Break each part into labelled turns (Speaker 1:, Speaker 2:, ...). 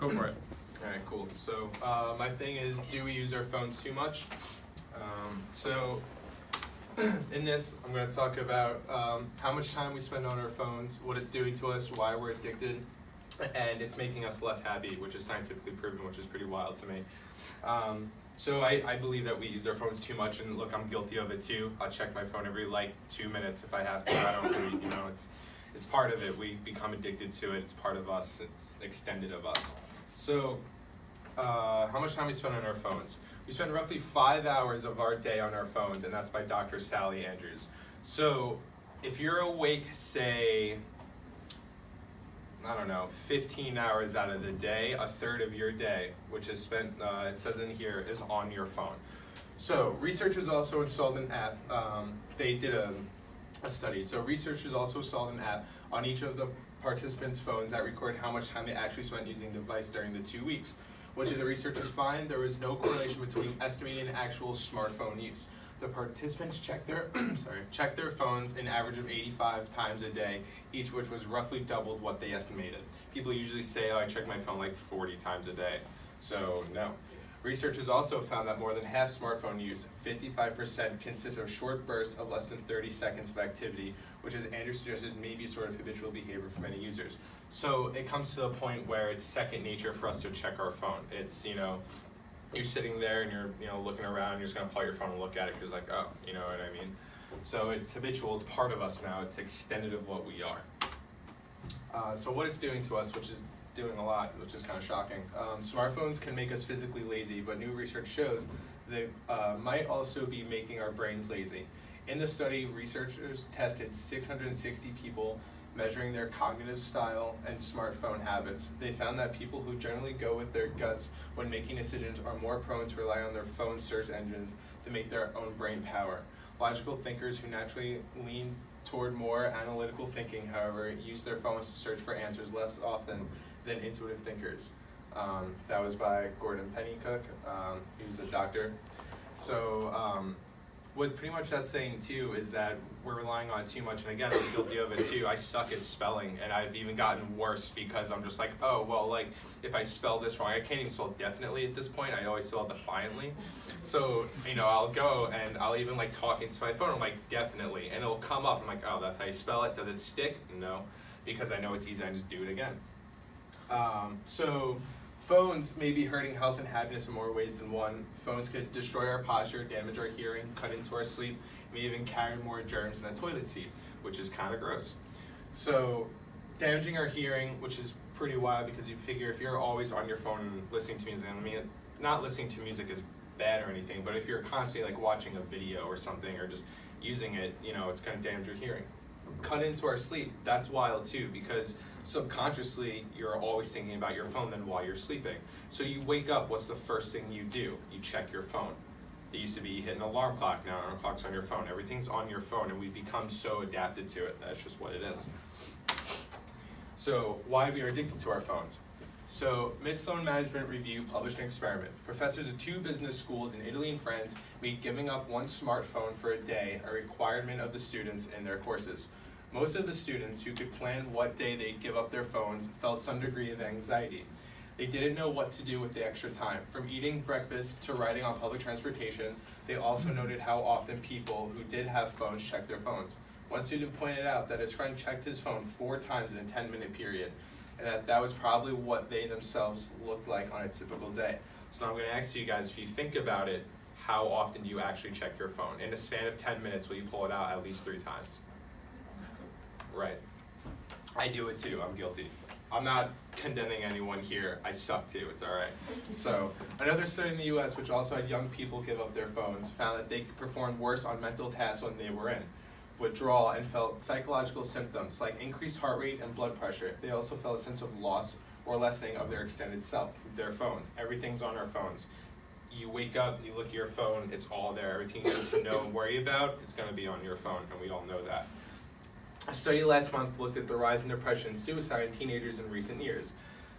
Speaker 1: Go for it.
Speaker 2: All right, cool. So my thing is, do we use our phones too much? In this, I'm going to talk about how much time we spend on our phones, what it's doing to us, why we're addicted, and it's making us less happy, which is scientifically proven, which is pretty wild to me. I believe that we use our phones too much, and look, I'm guilty of it too. I check my phone every 2 minutes if I have to. I don't really, it's part of it. We become addicted to it. It's part of us. It's extended of us. So, how much time we spend on our phones? We spend roughly 5 hours of our day on our phones, and that's by Dr. Sally Andrews. So, if you're awake, say, 15 hours out of the day, a third of your day, which is spent, it says in here, is on your phone. So, researchers also installed an app. They did a study. So, researchers also installed an app on each of the participants' phones that record how much time they actually spent using the device during the 2 weeks. What did the researchers find? There was no correlation between estimated and actual smartphone use. The participants checked their phones an average of 85 times a day, each which was roughly doubled what they estimated. People usually say, oh, I check my phone 40 times a day. So, no. Researchers also found that more than half smartphone use, 55%, consists of short bursts of less than 30 seconds of activity, which, as Andrew suggested, may be sort of habitual behavior for many users. So it comes to a point where it's second nature for us to check our phone. It's, you're sitting there and you're, looking around, you're just gonna pull out your phone and look at it because like, oh, you know what I mean? So it's habitual, it's part of us now, it's extended of what we are. So what it's doing to us, which is doing a lot, which is kind of shocking. Smartphones can make us physically lazy, but new research shows they might also be making our brains lazy. In the study, researchers tested 660 people measuring their cognitive style and smartphone habits. They found that people who generally go with their guts when making decisions are more prone to rely on their phone search engines to make their own brain power. Logical thinkers who naturally lean toward more analytical thinking, however, use their phones to search for answers less often than intuitive thinkers. That was by Gordon Pennycook. He was a doctor. So what pretty much that's saying too is that we're relying on it too much, and again, I'm guilty of it too. I suck at spelling, and I've even gotten worse because I'm just like, oh, well, if I spell this wrong, I can't even spell definitely at this point. I always spell defiantly. So, I'll go and I'll even talk into my phone, I'm like, definitely, and it'll come up, I'm like, oh, that's how you spell it. Does it stick? No, because I know it's easy, I just do it again. So phones may be hurting health and happiness in more ways than one. Phones could destroy our posture, damage our hearing, cut into our sleep, may even carry more germs than a toilet seat, which is kind of gross. So damaging our hearing, which is pretty wild because you figure if you're always on your phone and listening to music, not listening to music is bad or anything, but if you're constantly watching a video or something or just using it, it's going to damage your hearing. Cut into our sleep, that's wild too, because subconsciously you're always thinking about your phone then while you're sleeping. So you wake up, what's the first thing you do? You check your phone. It used to be you hit an alarm clock, now an alarm clock's on your phone. Everything's on your phone and we've become so adapted to it. That's just what it is. So why we are addicted to our phones? So Mid-Sloan Management Review published an experiment. Professors of 2 business schools in Italy and France made giving up one smartphone for a day a requirement of the students in their courses. Most of the students who could plan what day they'd give up their phones felt some degree of anxiety. They didn't know what to do with the extra time. From eating breakfast to riding on public transportation, they also noted how often people who did have phones checked their phones. One student pointed out that his friend checked his phone 4 times in a 10-minute period, and that was probably what they themselves looked like on a typical day. So now I'm going to ask you guys, if you think about it, how often do you actually check your phone? In a span of 10 minutes, will you pull it out at least 3 times? Right. I do it too, I'm guilty. I'm not condemning anyone here, I suck too, it's alright. So, another study in the US, which also had young people give up their phones, found that they could perform worse on mental tasks when they were in withdrawal and felt psychological symptoms like increased heart rate and blood pressure. They also felt a sense of loss or lessening of their extended self, their phones. Everything's on our phones. You wake up, you look at your phone, it's all there. Everything you need to know and worry about, it's going to be on your phone, and we all know that. A study last month looked at the rise in depression and suicide in teenagers in recent years.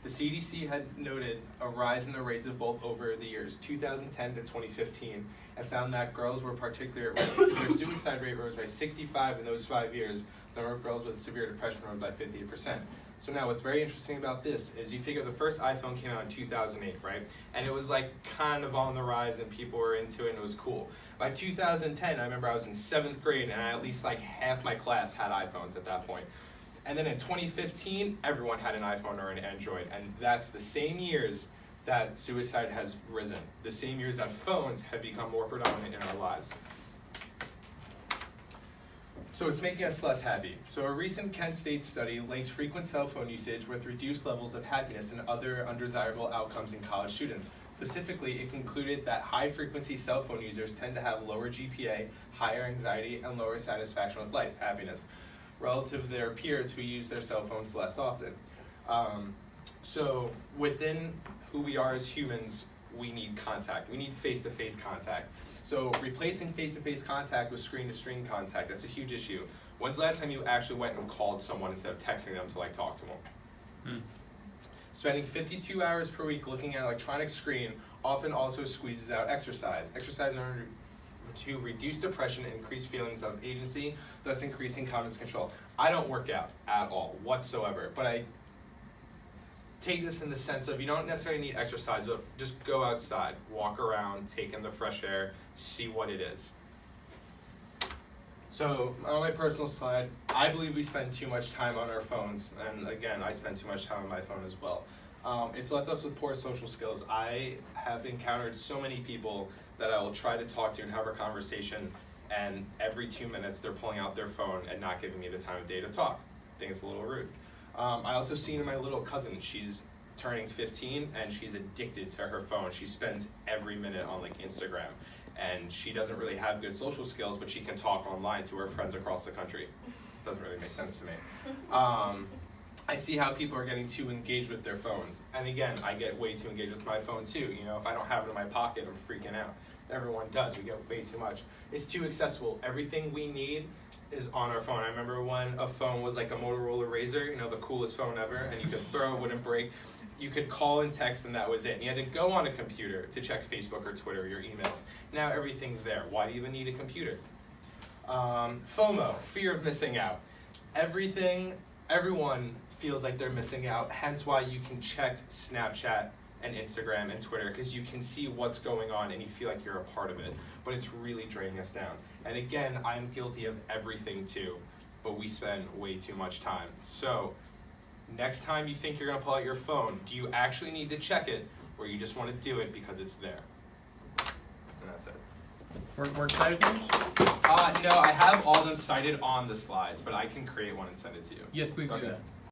Speaker 2: The CDC had noted a rise in the rates of both over the years 2010 to 2015 and found that girls were particularly at risk. Their suicide rate rose by 65 in those 5 years. The number of girls with severe depression rose by 58%. So now what's very interesting about this is you figure the first iPhone came out in 2008, right? And it was like kind of on the rise and people were into it and it was cool. By 2010, I remember I was in 7th grade and at least like half my class had iPhones at that point. And then in 2015, everyone had an iPhone or an Android, and that's the same years that suicide has risen, the same years that phones have become more predominant in our lives. So it's making us less happy. So a recent Kent State study links frequent cell phone usage with reduced levels of happiness and other undesirable outcomes in college students. Specifically, it concluded that high-frequency cell phone users tend to have lower GPA, higher anxiety, and lower satisfaction with life, happiness, relative to their peers who use their cell phones less often. So within who we are as humans, we need contact. We need face-to-face contact. So replacing face-to-face contact with screen-to-screen contact, that's a huge issue. When's the last time you actually went and called someone instead of texting them to like talk to them? Spending 52 hours per week looking at an electronic screen often also squeezes out exercise. Exercise in order to reduce depression and increase feelings of agency, thus increasing confidence control. I don't work out at all, whatsoever, but I take this in the sense of you don't necessarily need exercise, but just go outside, walk around, take in the fresh air, see what it is. So on my personal side, I believe we spend too much time on our phones, and again, I spend too much time on my phone as well. It's left us with poor social skills. I have encountered so many people that I will try to talk to and have a conversation, and every 2 minutes they're pulling out their phone and not giving me the time of day to talk. I think it's a little rude. I also seen in my little cousin, she's turning 15 and she's addicted to her phone. She spends every minute on like Instagram, and she doesn't really have good social skills, but she can talk online to her friends across the country. Doesn't really make sense to me. I see how people are getting too engaged with their phones, and again, I get way too engaged with my phone too. You know, if I don't have it in my pocket, I'm freaking out. Everyone does. We get way too much. It's too accessible. Everything we need is on our phone. I remember when a phone was like a Motorola Razr, you know, the coolest phone ever, and you could throw, it wouldn't break. You could call and text, and that was it. And you had to go on a computer to check Facebook or Twitter or your emails. Now everything's there. Why do you even need a computer? FOMO, fear of missing out. Everyone feels like they're missing out, hence why you can check Snapchat and Instagram and Twitter, because you can see what's going on and you feel like you're a part of it, but it's really draining us down. And again, I'm guilty of everything too, but we spend way too much time. So next time you think you're gonna pull out your phone, do you actually need to check it, or you just wanna do it because it's there? And that's it.
Speaker 1: We're excited for
Speaker 2: No, I have all of them cited on the slides, but I can create one and send it to you.
Speaker 1: Yes, please
Speaker 2: Okay.
Speaker 1: do that.